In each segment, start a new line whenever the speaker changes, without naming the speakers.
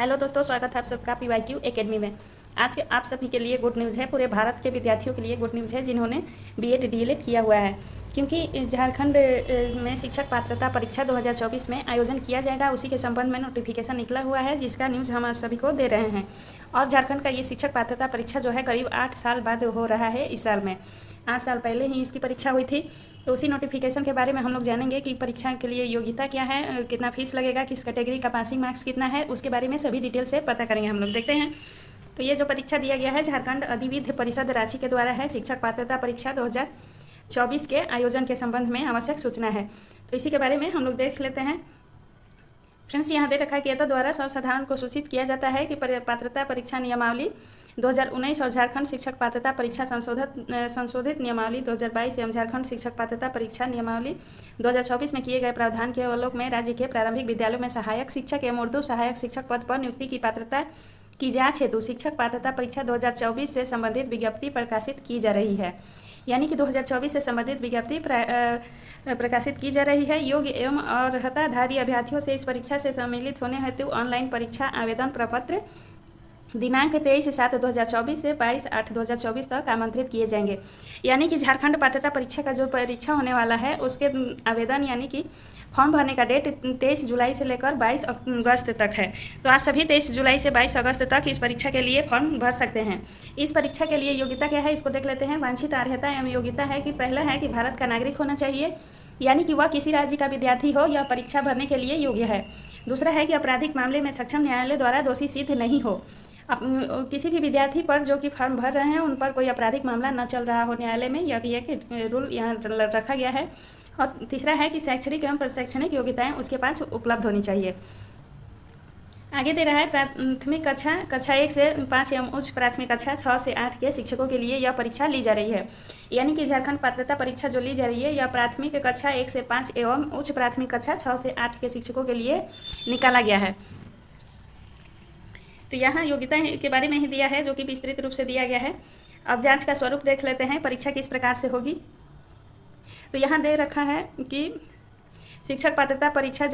Hello दोस्तों, स्वागत है आप सबका PYQ एकेडमी में। आज के आप सभी के लिए गुड न्यूज़ है, पूरे भारत के विद्यार्थियों के लिए गुड न्यूज़ है जिन्होंने बीएड डीएलएड किया हुआ है, क्योंकि झारखंड में शिक्षक पात्रता परीक्षा 2024 में आयोजन किया जाएगा। उसी के संबंध में नोटिफिकेशन निकला हुआ है, जिसका न्यूज़ हम आप सभी को दे रहे हैं। और झारखंड का ये शिक्षक पात्रता परीक्षा जो है करीब 8 साल बाद हो रहा है। इस साल में 8 साल पहले ही इसकी परीक्षा हुई थी। तो उसी नोटिफिकेशन के बारे में हम लोग जानेंगे कि परीक्षा के लिए योग्यता क्या है, कितना फीस लगेगा, किस कैटेगरी का पासिंग मार्क्स कितना है, उसके बारे में सभी डिटेल से पता करेंगे हम लोग। देखते हैं। तो ये जो परीक्षा दिया गया है झारखंड अधिविद्य परिषद रांची के द्वारा है, शिक्षक पात्रता परीक्षा 2024 के आयोजन के संबंध में आवश्यक सूचना है। तो इसी के बारे में हम लोग देख लेते हैं। फ्रेंड्स, यहाँ दे रखा है कि एतद द्वारा सर्वसाधारण को सूचित किया जाता है कि पात्रता परीक्षा नियमावली 2019 और झारखंड शिक्षक पात्रता परीक्षा संशोधित नियमावली 2022 एवं झारखंड शिक्षक पात्रता परीक्षा नियमावली 2024 में किए गए प्रावधान के अवलोक में राज्य के प्रारंभिक विद्यालयों में सहायक शिक्षक एवं उर्दू सहायक शिक्षक पद पर नियुक्ति की पात्रता की जांच हेतु शिक्षक पात्रता परीक्षा 2024 से संबंधित विज्ञप्ति प्रकाशित की जा रही है। यानी कि 2024 से संबंधित विज्ञप्ति प्रकाशित की जा रही है। योग्य एवं अर्हताधारी अभ्यर्थियों से इस परीक्षा से सम्मिलित होने हेतु ऑनलाइन परीक्षा आवेदन प्रपत्र दिनांक 23/7/2024 से 22/8/2024 तक आमंत्रित किए जाएंगे। यानी कि झारखंड पात्रता परीक्षा का जो परीक्षा होने वाला है उसके आवेदन यानी कि फॉर्म भरने का डेट 23 जुलाई से लेकर 22 अगस्त तक है। तो आप सभी 23 जुलाई से 22 अगस्त तक इस परीक्षा के लिए फॉर्म भर सकते हैं। इस परीक्षा के लिए योग्यता क्या है, इसको देख लेते हैं। वांछित अर्हता एवं योग्यता है कि पहला है कि भारत का नागरिक होना चाहिए, यानी कि वह किसी राज्य का विद्यार्थी हो या परीक्षा भरने के लिए योग्य है। दूसरा है कि आपराधिक मामले में सक्षम न्यायालय द्वारा दोषी सिद्ध नहीं हो। किसी भी विद्यार्थी पर जो कि फॉर्म भर रहे हैं उन पर कोई आपराधिक मामला न चल रहा हो न्यायालय में, यह भी एक रूल यहाँ रखा गया है। और तीसरा है कि शैक्षणिक एवं प्रशैक्षणिक योग्यताएं उसके पास उपलब्ध होनी चाहिए। आगे दे रहा है प्राथमिक कक्षा 1 से 5 एवं उच्च प्राथमिक कक्षा 6 से 8 के शिक्षकों के लिए यह परीक्षा ली जा रही है। यानी कि झारखंड पात्रता परीक्षा जो ली जा रही है यह प्राथमिक कक्षा 1 से 5 एवं उच्च प्राथमिक कक्षा 6 से 8 के शिक्षकों के लिए निकाला गया है। तो यहाँ योग्यता के बारे में ही दिया है, जो कि विस्तृत रूप से दिया गया है। अब जांच का स्वरूप देख लेते हैं, परीक्षा किस प्रकार से होगी। तो यहाँ दे रखा है कि शिक्षक पात्रता परीक्षा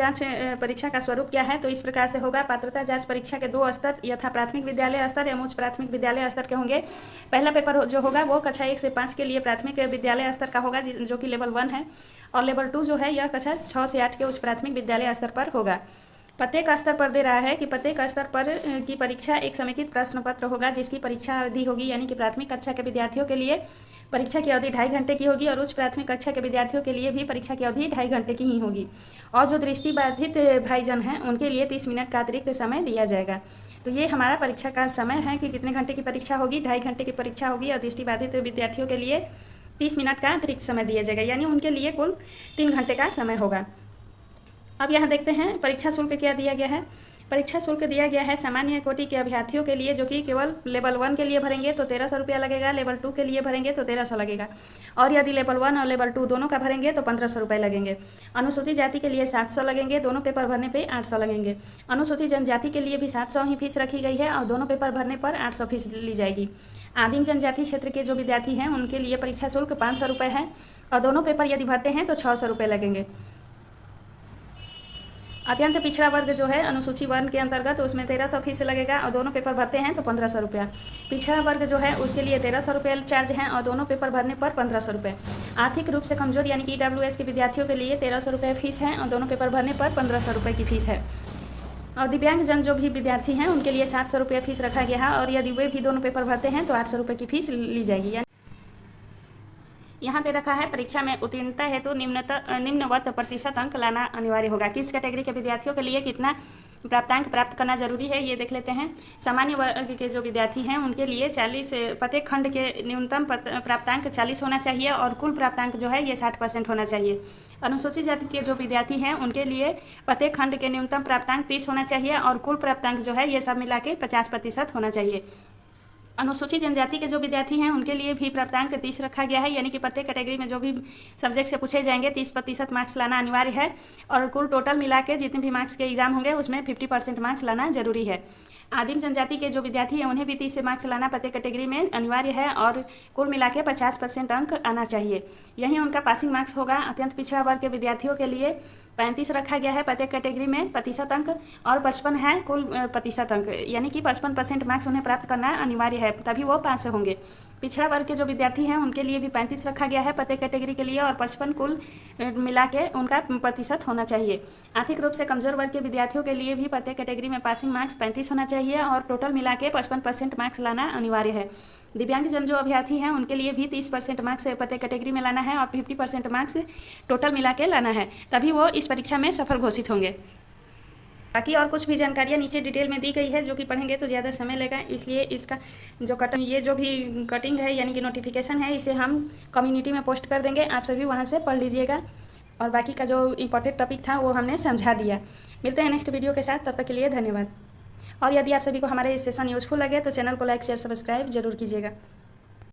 का स्वरूप क्या है। तो इस प्रकार से होगा। पात्रता जांच परीक्षा के 2 स्तर यथा प्राथमिक विद्यालय स्तर एवं उच्च प्राथमिक विद्यालय स्तर के होंगे। पहला पेपर जो होगा वो कक्षा 1 से 5 के लिए प्राथमिक विद्यालय स्तर का होगा, जो कि लेवल 1 है। और लेवल 2 जो है यह कक्षा 6 से 8 के उच्च प्राथमिक विद्यालय स्तर पर होगा। प्रत्येक स्तर पर दे रहा है कि प्रत्येक स्तर पर की परीक्षा एक समेकित प्रश्न पत्र होगा, जिसकी परीक्षा अवधि होगी, यानी कि प्राथमिक कक्षा के विद्यार्थियों के लिए परीक्षा की अवधि 2.5 घंटे की होगी और उच्च प्राथमिक कक्षा के विद्यार्थियों के लिए भी परीक्षा की अवधि 2.5 घंटे की ही होगी। और जो दृष्टिबाधित भाईजन हैं उनके लिए 30 मिनट का अतिरिक्त समय दिया जाएगा। तो ये हमारा परीक्षा का समय है कि कितने घंटे की परीक्षा होगी। 2.5 घंटे की परीक्षा होगी और दृष्टिबाधित विद्यार्थियों के लिए 30 मिनट का अतिरिक्त समय दिया जाएगा, यानी उनके लिए कुल 3 घंटे का समय होगा। अब यहाँ देखते हैं परीक्षा शुल्क क्या दिया गया है। परीक्षा शुल्क दिया गया है सामान्य कोटि के अभ्यर्थियों के लिए, जो कि केवल लेवल 1 के लिए भरेंगे तो 1300 रुपया लगेगा, लेवल 2 के लिए भरेंगे तो 1300 लगेगा, और यदि लेवल 1 और लेवल 2 दोनों का भरेंगे तो 1500 रुपये लगेंगे। अनुसूचित जाति के लिए 700 लगेंगे, दोनों पेपर भरने पे 800 लगेंगे। अनुसूचित जनजाति के लिए भी 700 ही फीस रखी गई है और दोनों पेपर भरने पर 800 फीस ली जाएगी। आदिम जनजाति क्षेत्र के जो विद्यार्थी हैं उनके लिए परीक्षा शुल्क 500 रुपये है और दोनों पेपर यदि भरते हैं तो 600 रुपये लगेंगे। अत्यंत पिछड़ा वर्ग जो है अनुसूची वर्ण के अंतर्गत उसमें 1300 फीस लगेगा और दोनों पेपर भरते हैं तो 1500 रुपया। पिछड़ा वर्ग जो है उसके लिए 1300 रुपये चार्ज हैं और दोनों पेपर भरने पर 1500 रुपये। आर्थिक रूप से कमजोर यानी कि EWS के विद्यार्थियों के लिए 1300 रुपये फीस है और दोनों पेपर भरने पर 1500 रुपये की फीस है। और दिव्यांगजन जो भी विद्यार्थी हैं उनके लिए 700 रुपये फीस रखा गया है और यदि वे भी दोनों पेपर भरते हैं तो 800 रुपये की फीस ली जाएगी। यहाँ दे रखा है परीक्षा में उत्तीर्णता हेतु निम्नवत प्रतिशत अंक लाना अनिवार्य होगा। किस कैटेगरी के विद्यार्थियों के लिए कितना प्राप्तांक प्राप्त करना जरूरी है ये देख लेते हैं। सामान्य वर्ग के जो विद्यार्थी हैं उनके लिए 40 प्रत्येक खंड के न्यूनतम प्राप्तांक 40 होना चाहिए और कुल प्राप्तांक जो है ये 60% होना चाहिए। अनुसूचित जाति के जो विद्यार्थी हैं उनके लिए प्रत्येक खंड के न्यूनतम प्राप्तांक 30 होना चाहिए और कुल प्राप्तांक जो है ये सब मिला के 50% होना चाहिए। अनुसूचित जनजाति के जो विद्यार्थी हैं उनके लिए भी प्राप्तांक 30 रखा गया है, यानी कि प्रत्येक कैटेगरी में जो भी सब्जेक्ट से पूछे जाएंगे 30% मार्क्स लाना अनिवार्य है और कुल टोटल मिला के जितने भी मार्क्स के एग्जाम होंगे उसमें 50% मार्क्स लाना जरूरी है। आदिम जनजाति के जो विद्यार्थी हैं उन्हें भी 30 से मार्क्स लाना प्रत्येक कैटेगरी में अनिवार्य है और कुल मिला के 50% अंक आना चाहिए, यही उनका पासिंग मार्क्स होगा। अत्यंत पिछड़ा वर्ग के विद्यार्थियों के लिए 35 रखा गया है प्रत्येक कैटेगरी में प्रतिशत अंक, और 55 है कुल प्रतिशत अंक, यानी कि 55% मार्क्स उन्हें प्राप्त करना अनिवार्य है, तभी वो पास होंगे। पिछड़ा वर्ग के जो विद्यार्थी हैं उनके लिए भी 35 रखा गया है प्रत्येक कैटेगरी के लिए, और 55 कुल मिला के उनका प्रतिशत होना चाहिए। आर्थिक रूप से कमजोर वर्ग के विद्यार्थियों के लिए भी प्रत्येक कैटेगरी में पासिंग मार्क्स 35 होना चाहिए, और टोटल मिला के 55% मार्क्स लाना अनिवार्य है। दिव्यांगजन जो अभ्यर्थी हैं उनके लिए भी 30% मार्क्स प्रत्येक कैटेगरी में लाना है, और 50% मार्क्स टोटल मिला के लाना है, तभी वो इस परीक्षा में सफल घोषित होंगे। बाकी और कुछ भी जानकारियाँ नीचे डिटेल में दी गई है, जो कि पढ़ेंगे तो ज़्यादा समय लेगा, इसलिए इसका जो ये जो भी कटिंग है यानी कि नोटिफिकेशन है, इसे हम कम्युनिटी में पोस्ट कर देंगे, आप सभी वहाँ से पढ़ लीजिएगा। और बाकी का जो इम्पोर्टेंट टॉपिक था वो हमने समझा दिया। मिलते हैं नेक्स्ट वीडियो के साथ, तब तक के लिए धन्यवाद। और यदि आप सभी को हमारे सेशन यूजफुल लगे तो चैनल को लाइक शेयर सब्सक्राइब जरूर कीजिएगा।